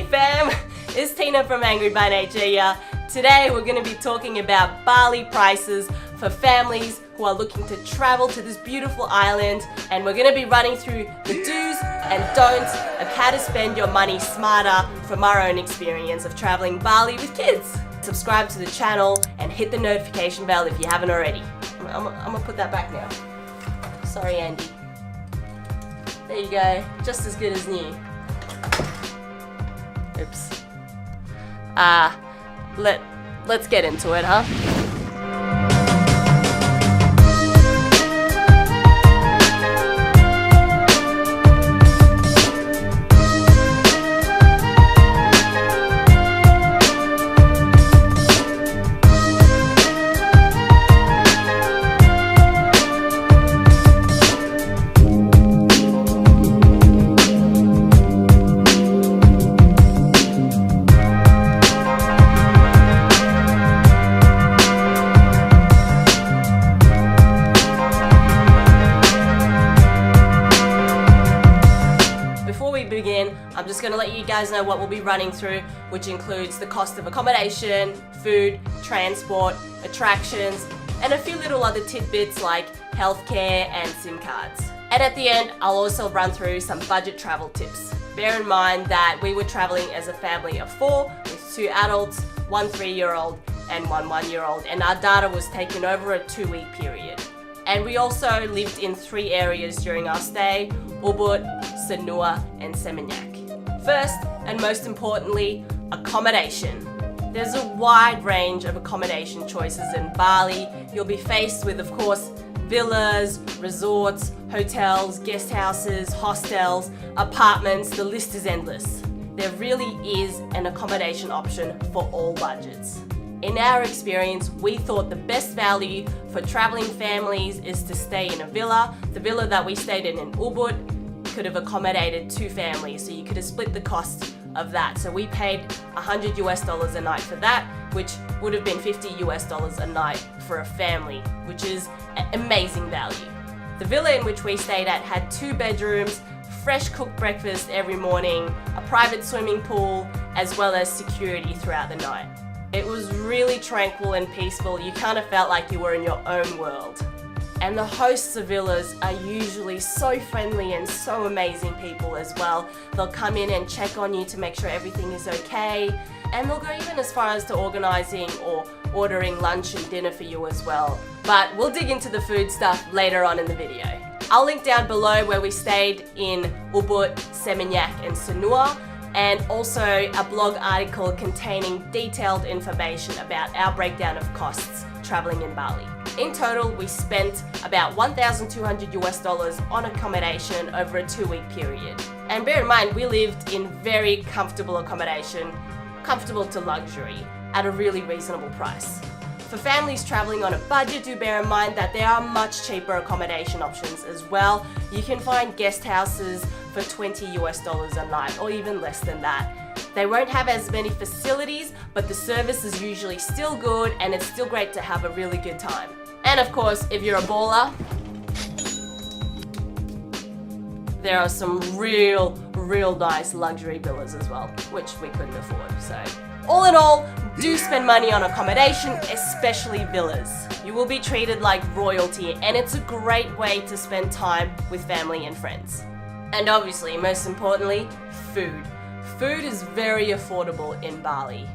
Hey fam, it's Tina from Angry by Nature here. Today we're going to be talking about Bali prices for families who are looking to travel to this beautiful island, and we're going to be running through the do's and don'ts of how to spend your money smarter from our own experience of traveling Bali with kids. Subscribe to the channel and hit the notification bell if you haven't already. I'm gonna put that back now. Sorry Andy. There you go, just as good as new. Oops. Let's get into it, huh? I'm just going to let you guys know what we'll be running through, which includes the cost of accommodation, food, transport, attractions, and a few little other tidbits like healthcare and SIM cards. And at the end, I'll also run through some budget travel tips. Bear in mind that we were traveling as a family of 4 with 2 adults, 1 3-year-old and 1 1-year-old, and our data was taken over a 2-week period. And we also lived in 3 areas during our stay: Ubud, Sanur and Seminyak. First, and most importantly, accommodation. There's a wide range of accommodation choices in Bali. You'll be faced with, of course, villas, resorts, hotels, guest houses, hostels, apartments, the list is endless. There really is an accommodation option for all budgets. In our experience, we thought the best value for traveling families is to stay in a villa. The villa that we stayed in Ubud could have accommodated 2 families, so you could have split the cost of that. So we paid $100 a night for that, which would have been $50 a night for a family, which is an amazing value. The villa in which we stayed at had 2 bedrooms, fresh cooked breakfast every morning, a private swimming pool, as well as security throughout the night. It was really tranquil and peaceful. You kind of felt like you were in your own world. And the hosts of villas are usually so friendly and so amazing people as well. They'll come in and check on you to make sure everything is okay. And they'll go even as far as to organising or ordering lunch and dinner for you as well. But we'll dig into the food stuff later on in the video. I'll link down below where we stayed in Ubud, Seminyak and Sanur, and also a blog article containing detailed information about our breakdown of costs traveling in Bali. In total, we spent about $1,200 on accommodation over a 2-week period. And bear in mind, we lived in very comfortable accommodation, comfortable to luxury, at a really reasonable price. For families traveling on a budget, do bear in mind that there are much cheaper accommodation options as well. You can find guest houses for $20 a night, or even less than that. They won't have as many facilities, but the service is usually still good and it's still great to have a really good time. And of course, if you're a baller, there are some real nice luxury villas as well, which we couldn't afford. So all in all, do spend money on accommodation, especially villas. You will be treated like royalty, and it's a great way to spend time with family and friends. And obviously, most importantly, food. Food is very affordable in Bali.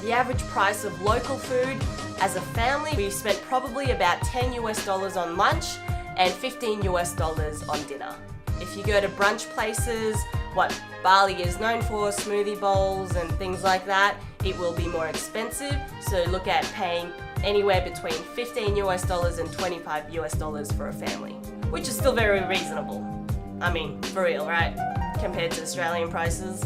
The average price of local food as a family, we spent probably about $10 on lunch and $15 on dinner. If you go to brunch places, what Bali is known for, smoothie bowls and things like that, it will be more expensive. So look at paying anywhere between $15 and $25 for a family, which is still very reasonable. I mean, for real, right? Compared to Australian prices.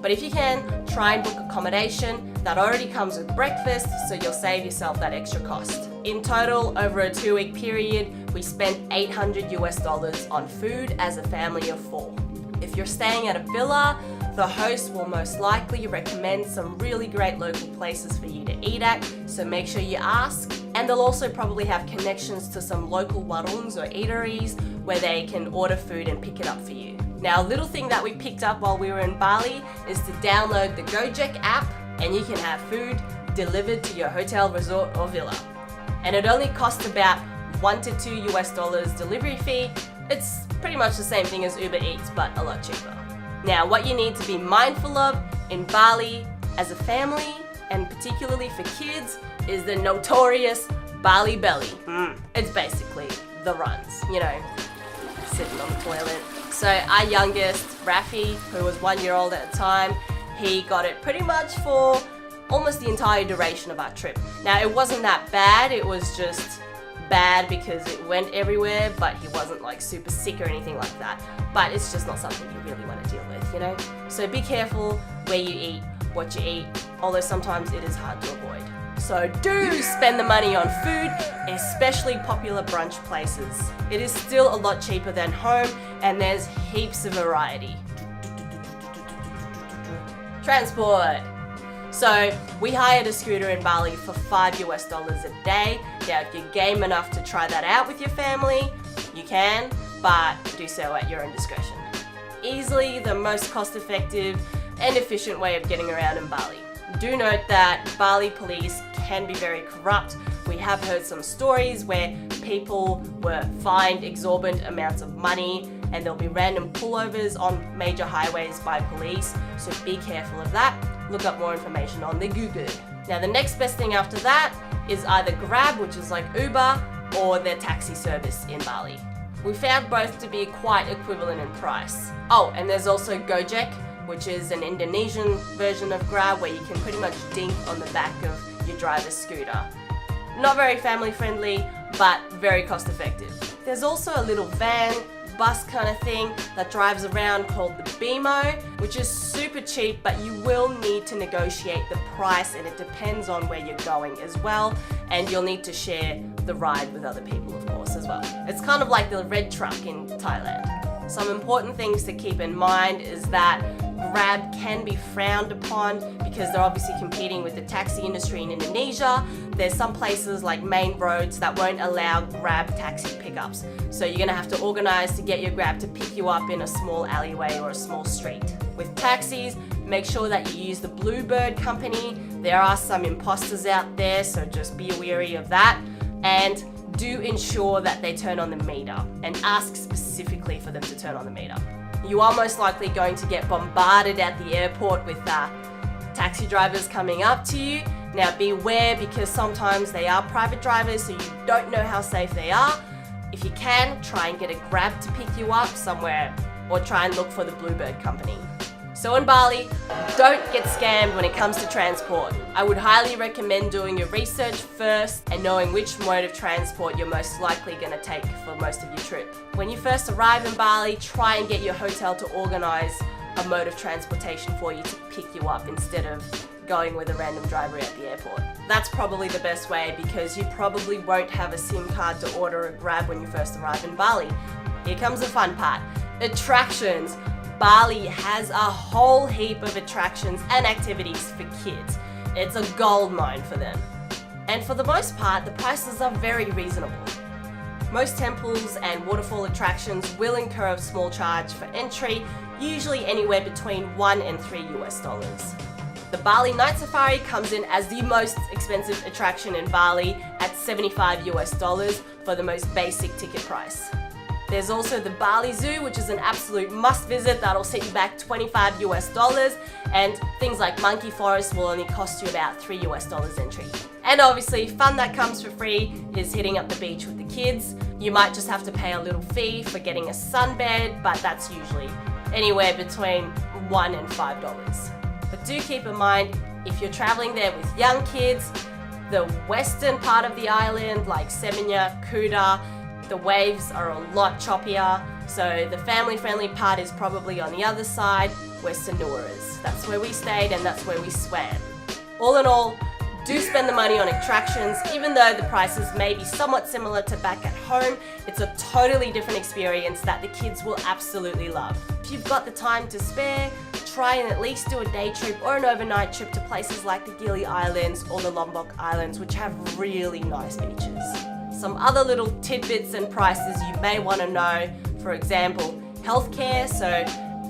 But if you can, try and book accommodation that already comes with breakfast, so you'll save yourself that extra cost. In total, over a 2-week period, we spent $800 on food as a family of 4. If you're staying at a villa, the host will most likely recommend some really great local places for you to eat at, so make sure you ask. And they'll also probably have connections to some local warungs or eateries where they can order food and pick it up for you. Now, a little thing that we picked up while we were in Bali is to download the Gojek app and you can have food delivered to your hotel, resort or villa. And it only costs about $1 to $2 delivery fee. It's pretty much the same thing as Uber Eats, but a lot cheaper. Now, what you need to be mindful of in Bali as a family, and particularly for kids, is the notorious Bali belly. It's basically the runs, you know, sitting on the toilet. So our youngest, Rafi, who was 1 year old at the time, he got it pretty much for almost the entire duration of our trip. Now, it wasn't that bad, it was just bad because it went everywhere, but he wasn't like super sick or anything like that. But it's just not something you really want to deal with, you know? So be careful where you eat, what you eat, although sometimes it is hard to avoid. So do spend the money on food, especially popular brunch places. It is still a lot cheaper than home and there's heaps of variety. Transport. So we hired a scooter in Bali for $5 a day. Now, if you're game enough to try that out with your family, you can, but do so at your own discretion. Easily the most cost-effective and efficient way of getting around in Bali. Do note that Bali police can be very corrupt. We have heard some stories where people were fined exorbitant amounts of money and there'll be random pullovers on major highways by police, so be careful of that. Look up more information on the Google. Now, the next best thing after that is either Grab, which is like Uber, or their taxi service in Bali. We found both to be quite equivalent in price. Oh, and there's also Gojek, which is an Indonesian version of Grab where you can pretty much dink on the back of your driver's scooter. Not very family friendly, but very cost effective. There's also a little van, bus kind of thing that drives around called the Bimo, which is super cheap, but you will need to negotiate the price and it depends on where you're going as well, and you'll need to share the ride with other people, of course, as well. It's kind of like the red truck in Thailand. Some important things to keep in mind is that Grab can be frowned upon because they're obviously competing with the taxi industry in Indonesia. There's some places like main roads that won't allow Grab taxi pickups. So you're gonna have to organize to get your Grab to pick you up in a small alleyway or a small street. With taxis, make sure that you use the Bluebird company. There are some imposters out there, so just be wary of that. And do ensure that they turn on the meter and ask specifically for them to turn on the meter. You are most likely going to get bombarded at the airport with taxi drivers coming up to you. Now beware, because sometimes they are private drivers, so you don't know how safe they are. If you can, try and get a Grab to pick you up somewhere, or try and look for the Bluebird company. So in Bali, don't get scammed when it comes to transport. I would highly recommend doing your research first and knowing which mode of transport you're most likely going to take for most of your trip. When you first arrive in Bali, try and get your hotel to organize a mode of transportation for you to pick you up instead of going with a random driver at the airport. That's probably the best way because you probably won't have a SIM card to order a Grab when you first arrive in Bali. Here comes the fun part. Attractions. Bali has a whole heap of attractions and activities for kids. It's a gold mine for them. And for the most part, the prices are very reasonable. Most temples and waterfall attractions will incur a small charge for entry, usually anywhere between $1 and $3. The Bali Night Safari comes in as the most expensive attraction in Bali at $75 for the most basic ticket price. There's also the Bali Zoo, which is an absolute must visit that'll set you back $25, and things like Monkey Forest will only cost you about $3 entry. And obviously, fun that comes for free is hitting up the beach with the kids. You might just have to pay a little fee for getting a sunbed, but that's usually anywhere between $1 and $5. But do keep in mind, if you're traveling there with young kids, the western part of the island, like Semenya, Kuta, the waves are a lot choppier, so the family-friendly part is probably on the other side where Sanur is. That's where we stayed and that's where we swam. All in all, do spend the money on attractions. Even though the prices may be somewhat similar to back at home, it's a totally different experience that the kids will absolutely love. If you've got the time to spare, try and at least do a day trip or an overnight trip to places like the Gili Islands or the Lombok Islands, which have really nice beaches. Some other little tidbits and prices you may want to know, for example, healthcare, so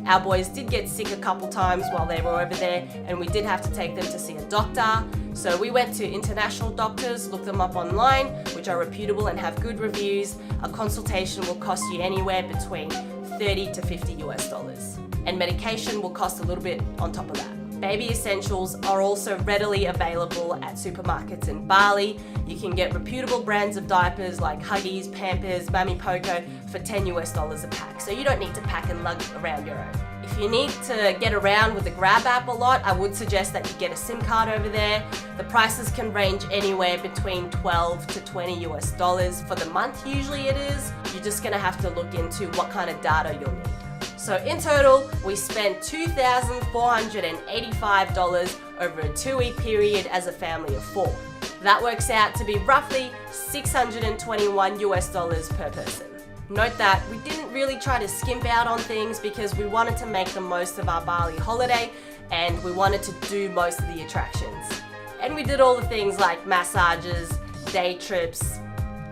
our boys did get sick a couple times while they were over there, and we did have to take them to see a doctor. So we went to international doctors, looked them up online, which are reputable and have good reviews. A consultation will cost you anywhere between 30 to 50 US dollars. And medication will cost a little bit on top of that. Baby essentials are also readily available at supermarkets in Bali. You can get reputable brands of diapers like Huggies, Pampers, Mami Poco for 10 US dollars a pack. So you don't need to pack and lug around your own. If you need to get around with the Grab app a lot, I would suggest that you get a SIM card over there. The prices can range anywhere between 12 to 20 US dollars for the month, usually it is. You're just gonna have to look into what kind of data you'll need. So in total, we spent $2,485 over a 2-week period as a family of 4. That works out to be roughly 621 US dollars per person. Note that we didn't really try to skimp out on things because we wanted to make the most of our Bali holiday and we wanted to do most of the attractions. And we did all the things like massages, day trips,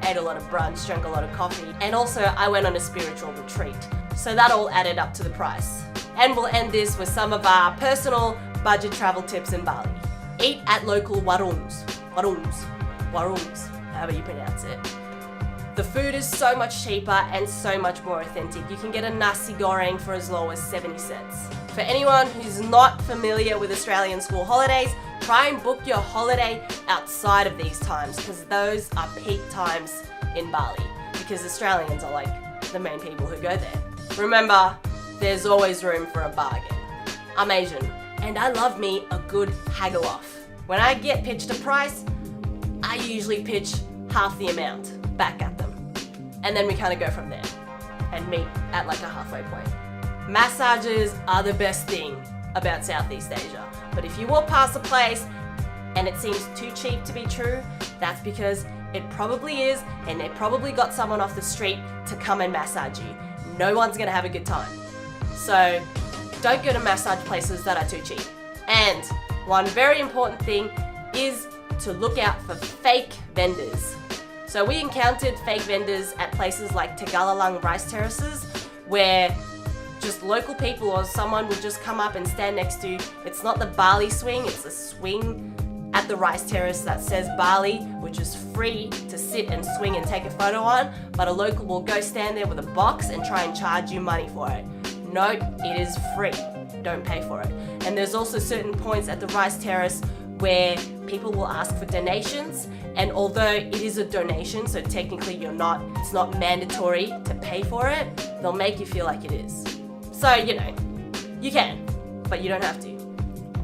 ate a lot of brunch, drank a lot of coffee, and also I went on a spiritual retreat. So that all added up to the price. And we'll end this with some of our personal budget travel tips in Bali. Eat at local warungs, however you pronounce it. The food is so much cheaper and so much more authentic. You can get a Nasi Goreng for as low as 70 cents. For anyone who's not familiar with Australian school holidays, try and book your holiday outside of these times because those are peak times in Bali because Australians are like the main people who go there. Remember, there's always room for a bargain. I'm Asian and I love me a good haggle off. When I get pitched a price, I usually pitch half the amount back at them. And then we kind of go from there and meet at like a halfway point. Massages are the best thing about Southeast Asia. But if you walk past a place and it seems too cheap to be true, that's because it probably is and they probably got someone off the street to come and massage you. No one's gonna have a good time. So don't go to massage places that are too cheap. And one very important thing is to look out for fake vendors. So we encountered fake vendors at places like Tegalalang rice terraces where just local people or someone would just come up and stand next to you. It's not the Bali swing, it's a swing at the rice terrace that says Bali, which is free to sit and swing and take a photo on, but a local will go stand there with a box and try and charge you money for it. No, it is free. Don't pay for it. And there's also certain points at the rice terrace where people will ask for donations, and although it is a donation, so technically it's not mandatory to pay for it, they'll make you feel like it is. So, you know, you can, but you don't have to.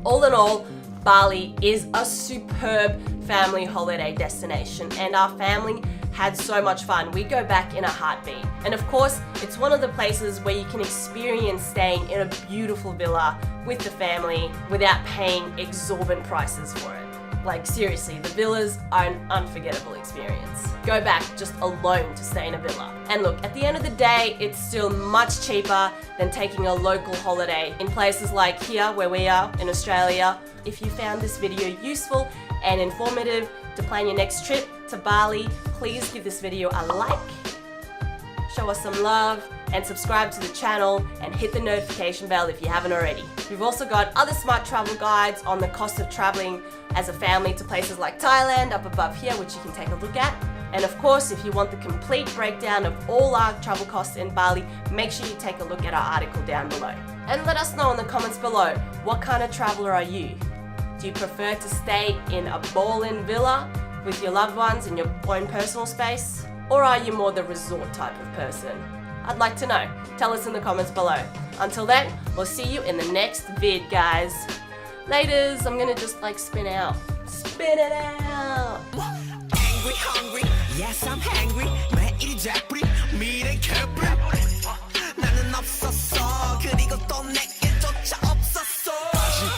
All in all, Bali is a superb family holiday destination, and our family had so much fun. We go back in a heartbeat. And of course, it's one of the places where you can experience staying in a beautiful villa with the family without paying exorbitant prices for it. Like seriously, the villas are an unforgettable experience. Go back just alone to stay in a villa. And look, at the end of the day, it's still much cheaper than taking a local holiday in places like here where we are in Australia. If you found this video useful and informative to plan your next trip to Bali, please give this video a like, show us some love, and subscribe to the channel and hit the notification bell if you haven't already. We've also got other smart travel guides on the cost of traveling as a family to places like Thailand up above here, which you can take a look at. And of course, if you want the complete breakdown of all our travel costs in Bali, make sure you take a look at our article down below. And let us know in the comments below, what kind of traveler are you? Do you prefer to stay in a ball-in villa with your loved ones in your own personal space? Or are you more the resort type of person? I'd like to know. Tell us in the comments below. Until then, we'll see you in the next vid, guys. Laters, I'm gonna just like spin out. Spin it out! Angry, hungry, yes I'm hangry.